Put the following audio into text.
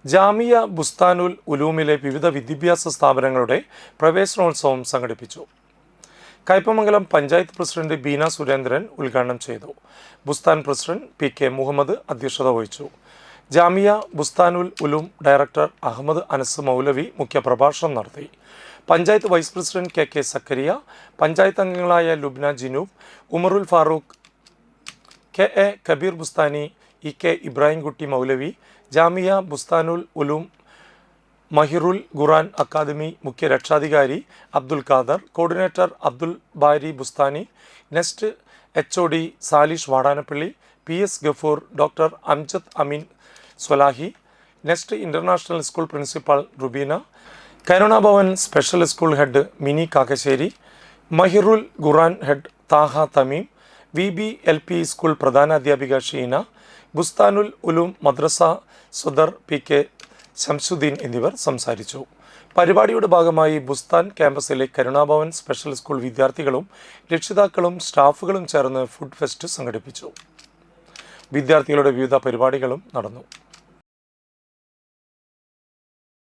ജാമിയ ബുസ്താനുൽ ഉലൂമിലെ വിവിധ വിദ്യാഭ്യാസ സ്ഥാപനങ്ങളുടെ പ്രവേശനോത്സവം സംഘടിപ്പിച്ചു. കയ്പമംഗലം പഞ്ചായത്ത് പ്രസിഡന്റ് ബീന സുരേന്ദ്രൻ ഉദ്ഘാടനം ചെയ്തു. Bustan president P K. മുഹമ്മദ് അധ്യക്ഷത വഹിച്ചു. ജാമിയ ബുസ്താനുൽ ഉലൂം ഡയറക്ടർ അഹമ്മദ് അനസ് മൗലവി മുഖ്യപ്രഭാഷണം നടത്തി. Panchayat vice president K K. Sakkariya, panchayat അംഗങ്ങളായ Lubna Jinoob, Umarul Farooq, K A. Kabeer Bustani, E K. Ibrahimkutty Maulavi, Jamia Bustanul Uloom Mahirul Quran academy മുഖ്യ രക്ഷാധികാരി Abdul Khader, coordinator Abdul Bari Bustani, Nest HOD Salish Vadanappally, P S. Gafoor, doctor Amjad Ameen Swalahi, Nest international school principal Rubeena, Karunabhavan special school head Mini Kakkassery, Mahirul Quran head Thaha Thameem, VB-LP school പ്രധാനാധ്യാപിക ഷീന, ബുസ്താനുൽ ഉലൂം മദ്രസ സുദർ പി.കെ. ശംസുദ്ദീൻ എന്നിവർ സംസാരിച്ചു. പരിപാടിയുടെ ഭാഗമായി ബുസ്താൻ ക്യാമ്പസിലെ കരുണാഭവൻ സ്പെഷ്യൽ സ്കൂൾ വിദ്യാർത്ഥികളും രക്ഷിതാക്കളും സ്റ്റാഫുകളും ചേർന്ന് ഫുഡ് ഫെസ്റ്റ് സംഘടിപ്പിച്ചു. വിദ്യാർത്ഥികളുടെ വിവിധ പരിപാടികളും നടന്നു.